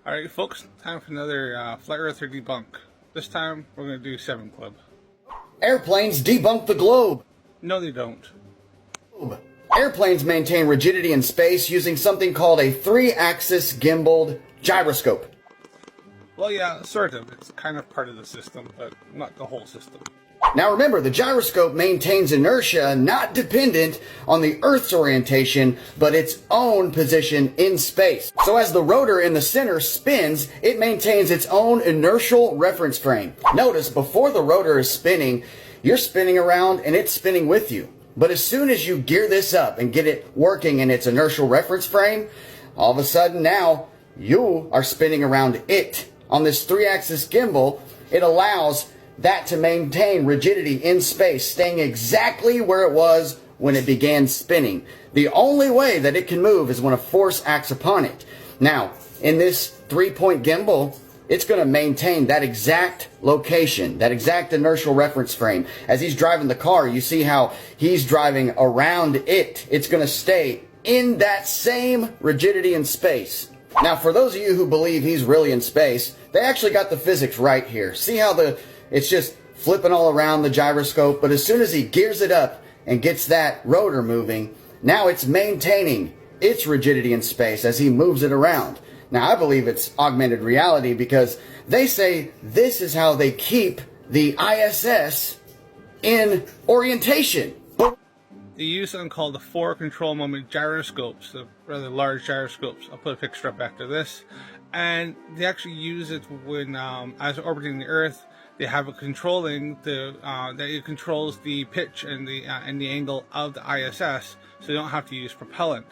Alright folks, time for another Flat Earther debunk. This time we're going to do 7 Club. Airplanes debunk the globe. No they don't. Airplanes maintain rigidity in space using something called a 3-axis gimbaled gyroscope. Well yeah, sort of. It's kind of part of the system, but not the whole system. Now remember, the gyroscope maintains inertia not dependent on the Earth's orientation, but its own position in space. So as the rotor in the center spins, it maintains its own inertial reference frame. Notice, before the rotor is spinning, you're spinning around and it's spinning with you. But as soon as you gear this up and get it working in its inertial reference frame, all of a sudden now you are spinning around it. On this 3-axis gimbal, it allows that to maintain rigidity in space, staying exactly where it was when it began spinning. The only way that it can move is when a force acts upon it. Now, in this 3-point gimbal, it's going to maintain that exact location, that exact inertial reference frame. As he's driving the car, you see how he's driving around it. It's going to stay in that same rigidity in space. Now, for those of you who believe he's really in space, they actually got the physics right here. See how it's just flipping all around the gyroscope, but as soon as he gears it up and gets that rotor moving, now it's maintaining its rigidity in space as he moves it around. Now, I believe it's augmented reality because they say this is how they keep the ISS in orientation. They use something called the 4 control moment gyroscopes, the rather large gyroscopes. I'll put a picture up after this. And they actually use it when, as orbiting the Earth, they have it controlling that it controls the pitch and the angle of the ISS, so they don't have to use propellant.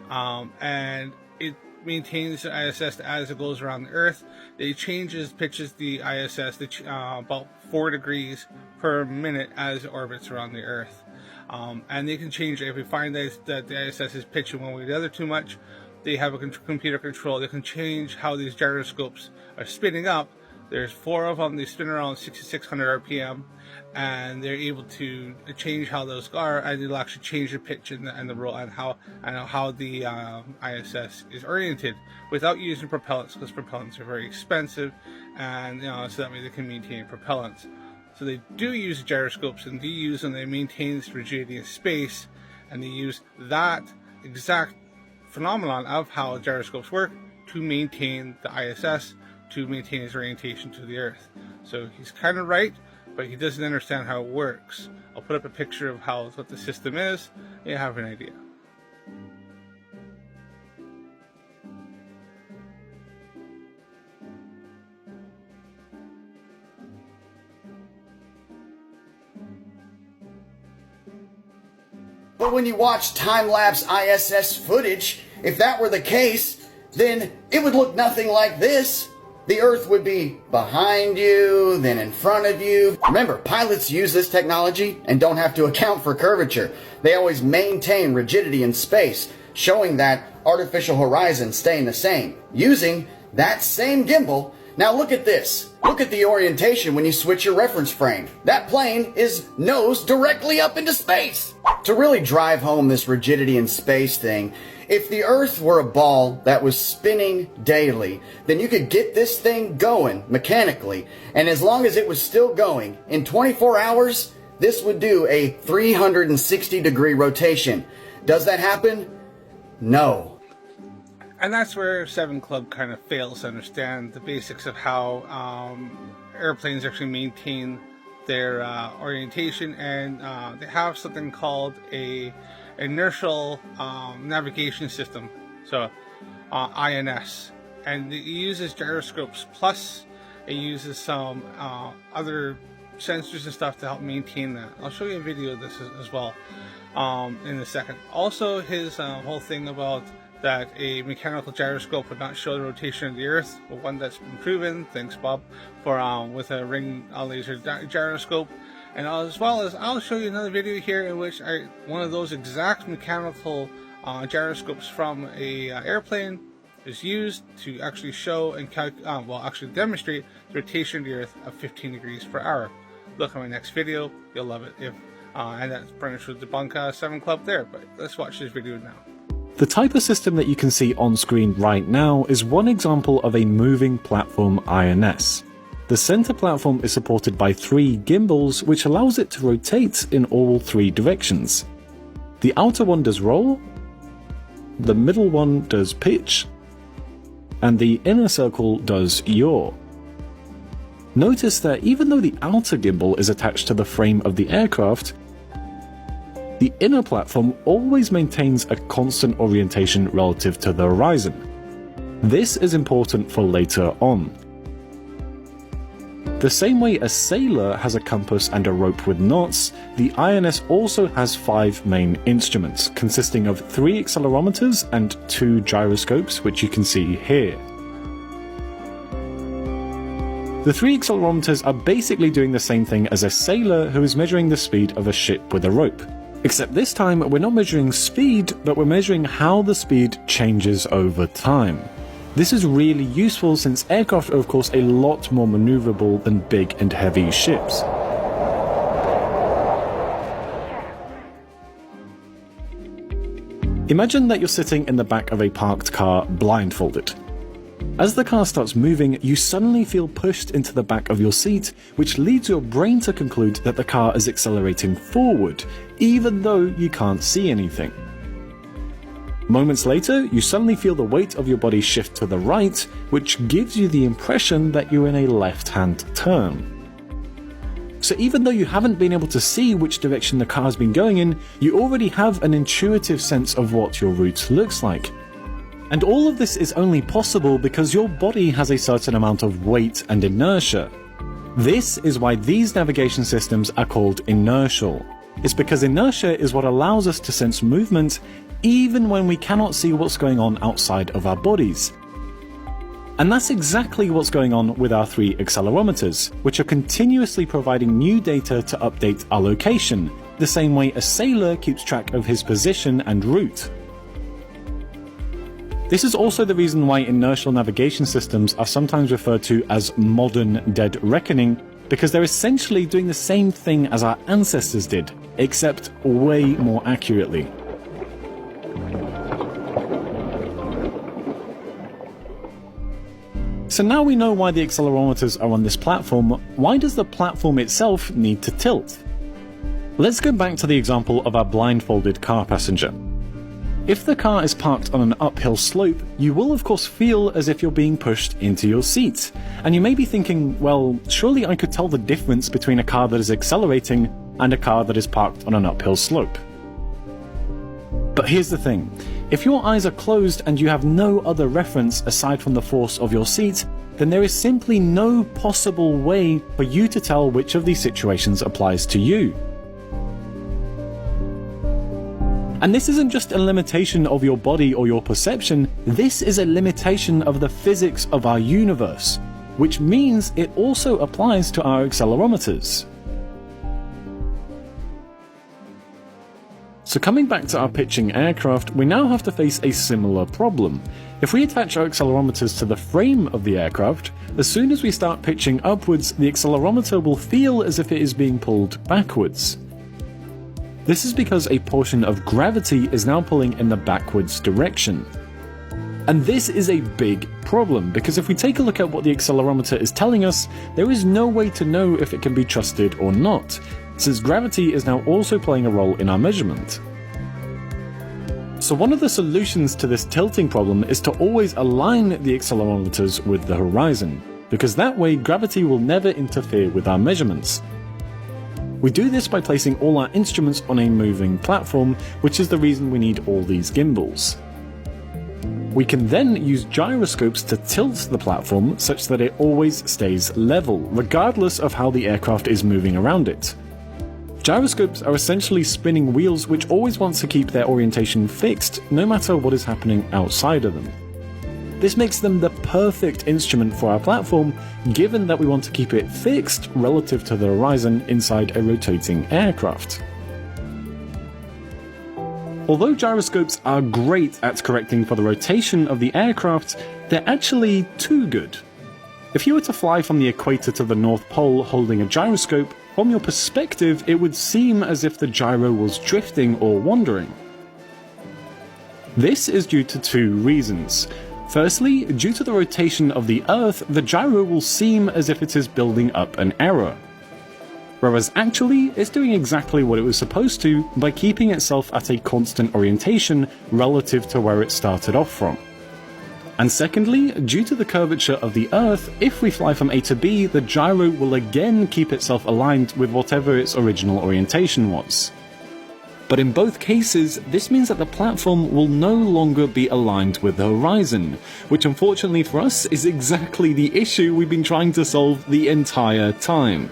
And it maintains the ISS as it goes around the Earth. It pitches the ISS about 4 degrees per minute as it orbits around the Earth. And they can change it if we find that the ISS is pitching one way or the other too much. They have a computer control. They can change how these gyroscopes are spinning up. There's 4 of them. They spin around 6,600 RPM, and they're able to change how those are, and they'll actually change the pitch and the roll and how the ISS is oriented without using propellants, because propellants are very expensive, and so that way they can maintain propellants. So they do use gyroscopes, and they use them. They maintain this rigidity in space, and they use that exact phenomenon of how gyroscopes work to maintain the ISS, to maintain his orientation to the Earth. So he's kind of right, but he doesn't understand how it works. I'll put up a picture of what the system is, and you have an idea. But when you watch time-lapse ISS footage, if that were the case, then it would look nothing like this. The Earth would be behind you, then in front of you. Remember, pilots use this technology and don't have to account for curvature. They always maintain rigidity in space, showing that artificial horizon staying the same, using that same gimbal. Now look at this. Look at the orientation when you switch your reference frame. That plane is nose directly up into space. To really drive home this rigidity in space thing, if the Earth were a ball that was spinning daily, then you could get this thing going mechanically, and as long as it was still going, in 24 hours, this would do a 360-degree rotation. Does that happen? No. And that's where 7 Club kind of fails to understand the basics of how airplanes actually maintain their orientation, and they have something called a inertial navigation system, so INS, and it uses gyroscopes, plus it uses some other sensors and stuff to help maintain that. I'll show you a video of this as well in a second. Also, his whole thing about that a mechanical gyroscope would not show the rotation of the Earth, but one that's been proven, thanks Bob, for with a ring laser gyroscope. And as well as, I'll show you another video here in which one of those exact mechanical gyroscopes from a airplane is used to actually show and actually demonstrate the rotation of the Earth of 15 degrees per hour. Look at my next video, you'll love it. And that's pretty much with Debunk 7 Club there, but let's watch this video now. The type of system that you can see on screen right now is one example of a moving platform INS. The center platform is supported by 3 gimbals, which allows it to rotate in all 3 directions. The outer one does roll, the middle one does pitch, and the inner circle does yaw. Notice that even though the outer gimbal is attached to the frame of the aircraft, the inner platform always maintains a constant orientation relative to the horizon. This is important for later on. The same way a sailor has a compass and a rope with knots, the INS also has 5 main instruments, consisting of 3 accelerometers and 2 gyroscopes, which you can see here. The 3 accelerometers are basically doing the same thing as a sailor who is measuring the speed of a ship with a rope. Except this time, we're not measuring speed, but we're measuring how the speed changes over time. This is really useful since aircraft are of course a lot more maneuverable than big and heavy ships. Imagine that you're sitting in the back of a parked car blindfolded. As the car starts moving, you suddenly feel pushed into the back of your seat, which leads your brain to conclude that the car is accelerating forward, even though you can't see anything. Moments later, you suddenly feel the weight of your body shift to the right, which gives you the impression that you're in a left-hand turn. So even though you haven't been able to see which direction the car's been going in, you already have an intuitive sense of what your route looks like. And all of this is only possible because your body has a certain amount of weight and inertia. This is why these navigation systems are called inertial. It's because inertia is what allows us to sense movement even when we cannot see what's going on outside of our bodies. And that's exactly what's going on with our 3 accelerometers, which are continuously providing new data to update our location, the same way a sailor keeps track of his position and route. This is also the reason why inertial navigation systems are sometimes referred to as modern dead reckoning, because they're essentially doing the same thing as our ancestors did, except way more accurately. So now we know why the accelerometers are on this platform. Why does the platform itself need to tilt? Let's go back to the example of our blindfolded car passenger. If the car is parked on an uphill slope, you will of course feel as if you're being pushed into your seat. And you may be thinking, well, surely I could tell the difference between a car that is accelerating and a car that is parked on an uphill slope. But here's the thing. If your eyes are closed and you have no other reference aside from the force of your seat, then there is simply no possible way for you to tell which of these situations applies to you. And this isn't just a limitation of your body or your perception, this is a limitation of the physics of our universe, which means it also applies to our accelerometers. So coming back to our pitching aircraft, we now have to face a similar problem. If we attach our accelerometers to the frame of the aircraft, as soon as we start pitching upwards, the accelerometer will feel as if it is being pulled backwards. This is because a portion of gravity is now pulling in the backwards direction. And this is a big problem, because if we take a look at what the accelerometer is telling us, there is no way to know if it can be trusted or not, since gravity is now also playing a role in our measurement. So one of the solutions to this tilting problem is to always align the accelerometers with the horizon, because that way gravity will never interfere with our measurements. We do this by placing all our instruments on a moving platform, which is the reason we need all these gimbals. We can then use gyroscopes to tilt the platform such that it always stays level, regardless of how the aircraft is moving around it. Gyroscopes are essentially spinning wheels which always want to keep their orientation fixed, no matter what is happening outside of them. This makes them the perfect instrument for our platform, given that we want to keep it fixed relative to the horizon inside a rotating aircraft. Although gyroscopes are great at correcting for the rotation of the aircraft, they're actually too good. If you were to fly from the equator to the North Pole holding a gyroscope, from your perspective it would seem as if the gyro was drifting or wandering. This is due to two reasons. Firstly, due to the rotation of the Earth, the gyro will seem as if it is building up an error. Whereas actually, it's doing exactly what it was supposed to by keeping itself at a constant orientation relative to where it started off from. And secondly, due to the curvature of the Earth, if we fly from A to B, the gyro will again keep itself aligned with whatever its original orientation was. But in both cases, this means that the platform will no longer be aligned with the horizon, which unfortunately for us is exactly the issue we've been trying to solve the entire time.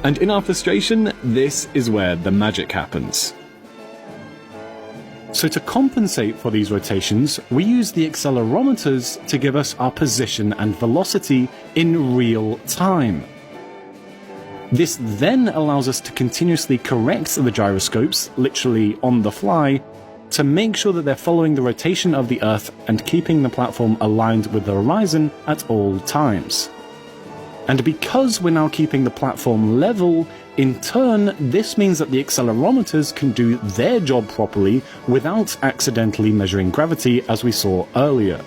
And in our frustration, this is where the magic happens. So to compensate for these rotations, we use the accelerometers to give us our position and velocity in real time. This then allows us to continuously correct the gyroscopes, literally on the fly, to make sure that they're following the rotation of the Earth and keeping the platform aligned with the horizon at all times. And because we're now keeping the platform level, in turn, this means that the accelerometers can do their job properly without accidentally measuring gravity, as we saw earlier.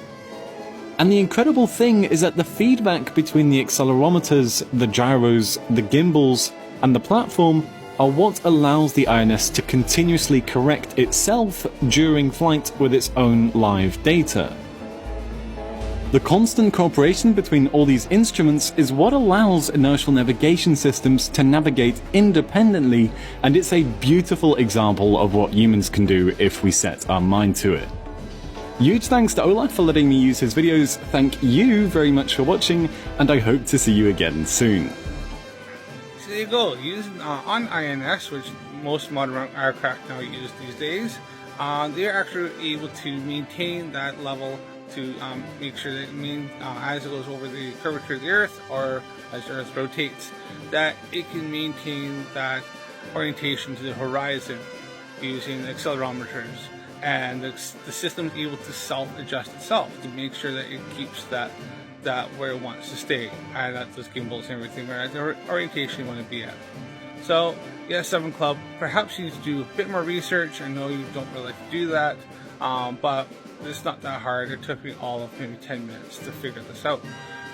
And the incredible thing is that the feedback between the accelerometers, the gyros, the gimbals, and the platform are what allows the INS to continuously correct itself during flight with its own live data. The constant cooperation between all these instruments is what allows inertial navigation systems to navigate independently, and it's a beautiful example of what humans can do if we set our mind to it. Huge thanks to Olaf for letting me use his videos, thank you very much for watching, and I hope to see you again soon. So there you go, using on INS, which most modern aircraft now use these days, they're actually able to maintain that level to make sure that as it goes over the curvature of the Earth, or as the Earth rotates, that it can maintain that orientation to the horizon using accelerometers. And the system is able to self-adjust itself to make sure that it keeps that where it wants to stay, and that those gimbals and everything are at the orientation you want to be at. So, yes, 7 Club, perhaps you need to do a bit more research. I know you don't really like to do that, but it's not that hard. It took me all of maybe 10 minutes to figure this out.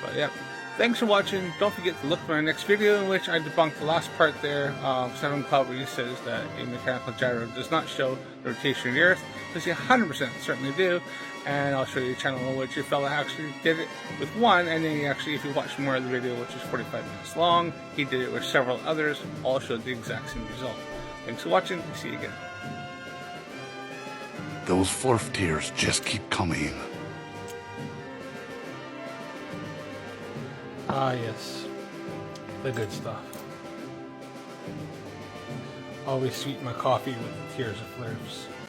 But yeah, thanks for watching. Don't forget to look for my next video, in which I debunked the last part there of 7 Club, where he says that a mechanical gyro does not show the rotation of the Earth, because you 100% certainly do. And I'll show you a channel in which a fella actually did it with one, and then he actually, if you watch more of the video, which is 45 minutes long, he did it with several others, all showed the exact same result. Thanks for watching, see you again. Those Flerf tears just keep coming. Ah yes, the good stuff. Always sweeten my coffee with the tears of Flerfs.